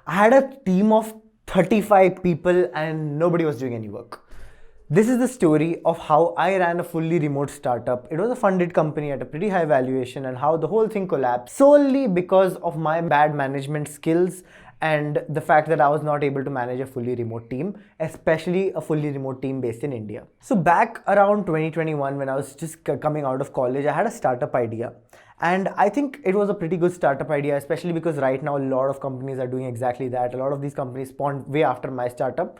I had a team of 35 people and nobody was doing any work. This is the story of how I ran a fully remote startup. It was a funded company at a pretty high valuation, and how the whole thing collapsed solely because of my bad management skills and the fact that I was not able to manage a fully remote team, especially a fully remote team based in India. So back around 2021, when I was just coming out of college, I had a startup idea. And I think it was a pretty good startup idea, especially because right now a lot of companies are doing exactly that. A lot of these companies spawned way after my startup.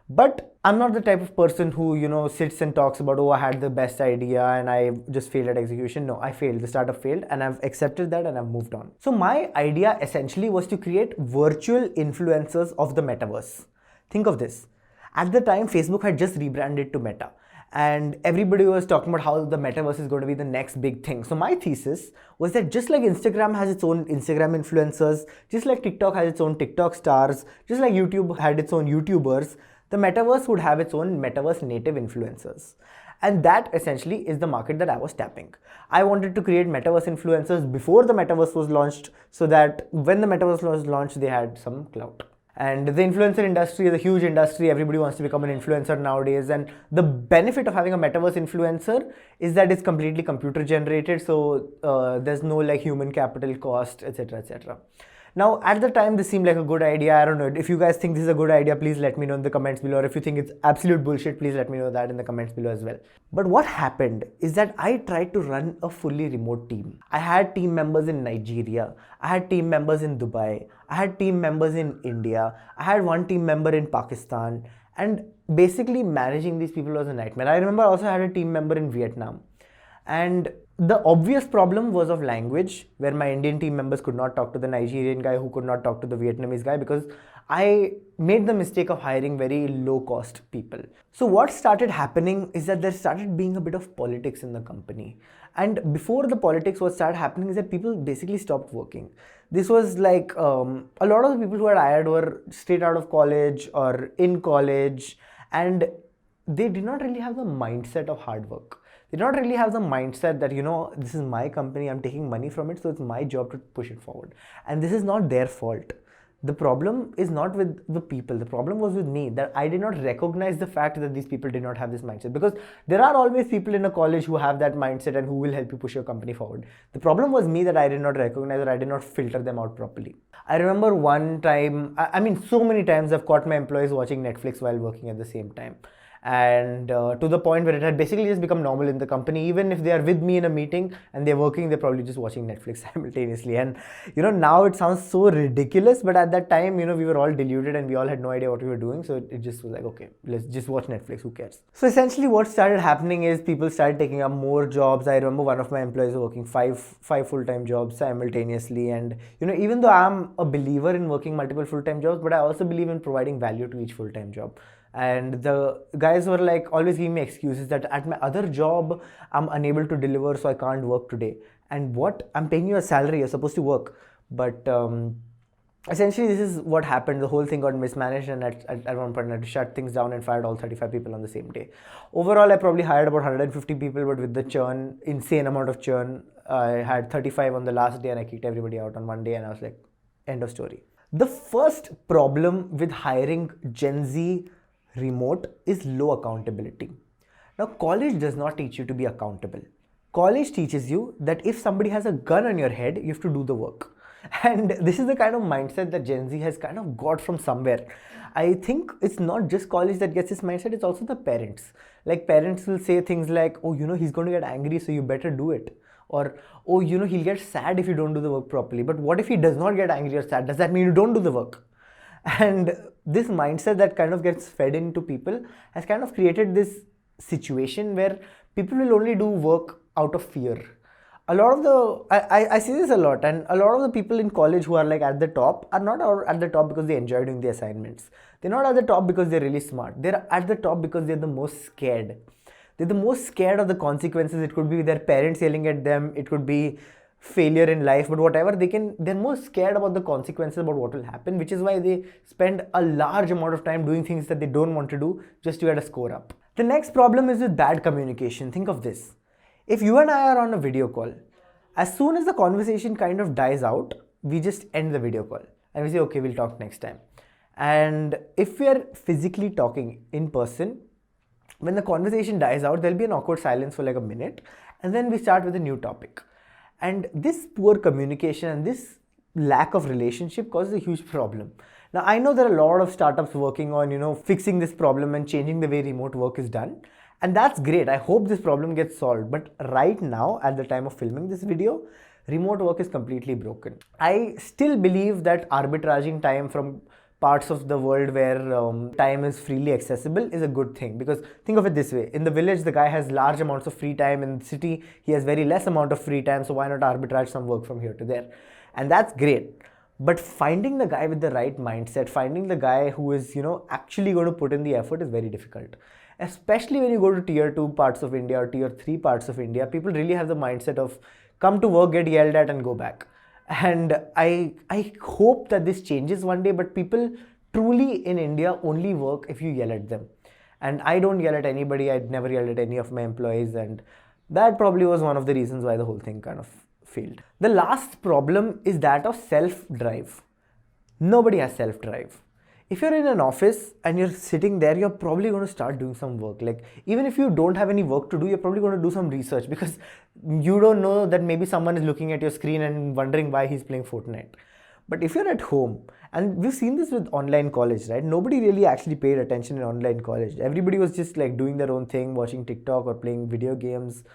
But I'm not the type of person who, sits and talks about, oh, I had the best idea and I just failed at execution. No, I failed. The startup failed and I've accepted that and I've moved on. So my idea essentially was to create virtual influencers of the metaverse. Think of this. At the time, Facebook had just rebranded to Meta. And everybody was talking about how the metaverse is going to be the next big thing. So my thesis was that just like Instagram has its own Instagram influencers, just like TikTok has its own TikTok stars, just like YouTube had its own YouTubers, the metaverse would have its own metaverse native influencers. And that essentially is the market that I was tapping. I wanted to create metaverse influencers before the metaverse was launched, so that when the metaverse was launched, they had some clout. And the influencer industry is a huge industry. Everybody wants to become an influencer nowadays. And the benefit of having a metaverse influencer is that it's completely computer generated. So there's no like human capital cost, etc., etc. Now, at the time, this seemed like a good idea. I don't know. If you guys think this is a good idea, please let me know in the comments below. Or if you think it's absolute bullshit, please let me know that in the comments below as well. But what happened is that I tried to run a fully remote team. I had team members in Nigeria. I had team members in Dubai. I had team members in India. I had one team member in Pakistan. And basically managing these people was a nightmare. I remember I also had a team member in Vietnam. And the obvious problem was of language, where my Indian team members could not talk to the Nigerian guy, who could not talk to the Vietnamese guy, because I made the mistake of hiring very low cost people. So what started happening is that there started being a bit of politics in the company. And before the politics was started happening is that people basically stopped working. This was like a lot of the people who had hired were straight out of college or in college, and they did not really have the mindset of hard work. They do not really have the mindset that, this is my company, I'm taking money from it, so it's my job to push it forward. And this is not their fault. The problem is not with the people. The problem was with me, that I did not recognize the fact that these people did not have this mindset. Because there are always people in a college who have that mindset and who will help you push your company forward. The problem was me, that I did not recognize, or I did not filter them out properly. I remember one time, so many times I've caught my employees watching Netflix while working at the same time. And to the point where it had basically just become normal in the company. Even if they are with me in a meeting and they're working, they're probably just watching Netflix simultaneously. And now it sounds so ridiculous, but at that time, we were all deluded and we all had no idea what we were doing. So it just was like, okay, let's just watch Netflix, who cares? So essentially what started happening is people started taking up more jobs. I remember one of my employees working five full-time jobs simultaneously. And even though I'm a believer in working multiple full-time jobs, but I also believe in providing value to each full-time job. And the guys were like always giving me excuses that at my other job I'm unable to deliver, so I can't work today. And what? I'm paying you a salary, you're supposed to work. But essentially this is what happened. The whole thing got mismanaged, and at one point I had to shut things down and fired all 35 people on the same day. Overall, I probably hired about 150 people, but with the churn, insane amount of churn, I had 35 on the last day and I kicked everybody out on one day, and I was like, end of story. The first problem with hiring Gen Z remote is low accountability. Now, college does not teach you to be accountable. College teaches you that if somebody has a gun on your head, you have to do the work. And this is the kind of mindset that Gen Z has kind of got from somewhere. I think it's not just college that gets this mindset, it's also the parents. Like, parents will say things like, oh, he's going to get angry, so you better do it. Or, oh, he'll get sad if you don't do the work properly. But what if he does not get angry or sad? Does that mean you don't do the work? And this mindset that kind of gets fed into people has kind of created this situation where people will only do work out of fear. A lot of I see this a lot, and a lot of the people in college who are like at the top are not at the top because they enjoy doing the assignments. They're not at the top because they're really smart. They're at the top because they're the most scared. They're the most scared of the consequences. It could be their parents yelling at them. It could be failure in life, but whatever, they're more scared about the consequences, about what will happen, which is why they spend a large amount of time doing things that they don't want to do just to get a score up. The next problem is with bad communication. Think of this. If you and I are on a video call, as soon as the conversation kind of dies out, we just end the video call. and we say, okay, we'll talk next time. And if we are physically talking in person, when the conversation dies out, there'll be an awkward silence for like a minute, and then we start with a new topic. And this poor communication and this lack of relationship causes a huge problem. Now, I know there are a lot of startups working on, fixing this problem and changing the way remote work is done. And that's great. I hope this problem gets solved. But right now, at the time of filming this video, remote work is completely broken. I still believe that arbitraging time from parts of the world where time is freely accessible is a good thing, because think of it this way: in the village the guy has large amounts of free time, in the city he has very less amount of free time, so why not arbitrage some work from here to there? And that's great. But finding the guy with the right mindset, finding the guy who is actually going to put in the effort is very difficult, especially when you go to tier 2 parts of India or tier 3 parts of India. People really have the mindset of come to work, get yelled at and go back. And I hope that this changes one day, but people truly in India only work if you yell at them. And I don't yell at anybody. I'd never yelled at any of my employees, and that probably was one of the reasons why the whole thing kind of failed. The last problem is that of self-drive. Nobody has self-drive. If you're in an office and you're sitting there, you're probably going to start doing some work. Like, even if you don't have any work to do, you're probably going to do some research, because you don't know that maybe someone is looking at your screen and wondering why he's playing Fortnite. But if you're at home, and we've seen this with online college, right? Nobody really actually paid attention in online college. Everybody was just like doing their own thing, watching TikTok or playing video games.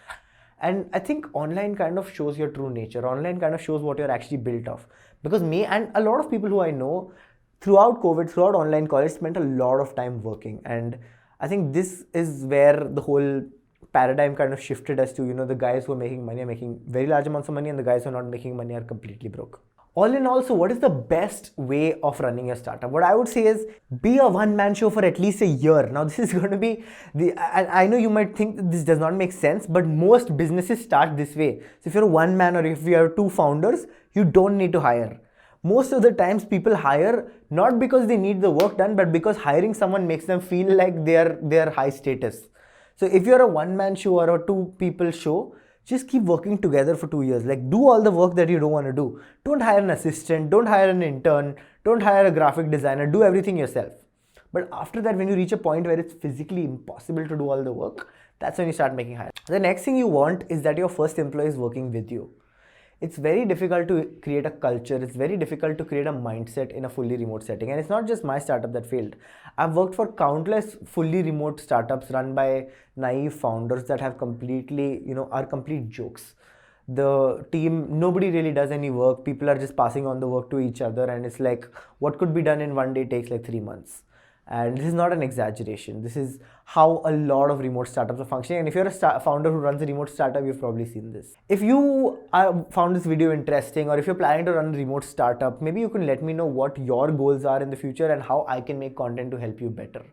And I think online kind of shows your true nature. Online kind of shows what you're actually built of. Because me and a lot of people who I know, throughout COVID, throughout online college, spent a lot of time working. And I think this is where the whole paradigm kind of shifted as to, the guys who are making money are making very large amounts of money, and the guys who are not making money are completely broke. All in all, so what is the best way of running a startup? What I would say is be a one-man show for at least a year. Now, this is going to be I know you might think that this does not make sense, but most businesses start this way. So if you're a one-man or if you have 2 founders, you don't need to hire. Most of the times people hire not because they need the work done, but because hiring someone makes them feel like they are high status. So if you're a one-man show or a 2-people show, just keep working together for 2 years. Like, do all the work that you don't want to do. Don't hire an assistant, don't hire an intern, don't hire a graphic designer, do everything yourself. But after that, when you reach a point where it's physically impossible to do all the work, that's when you start making hires. The next thing you want is that your first employee is working with you. It's very difficult to create a culture. It's very difficult to create a mindset in a fully remote setting. And it's not just my startup that failed. I've worked for countless fully remote startups run by naive founders that have completely, are complete jokes. The team, nobody really does any work. People are just passing on the work to each other. And it's like, what could be done in one day takes like 3 months. And this is not an exaggeration. This is how a lot of remote startups are functioning. And if you're a founder who runs a remote startup, you've probably seen this. If you found this video interesting, or if you're planning to run a remote startup, maybe you can let me know what your goals are in the future and how I can make content to help you better.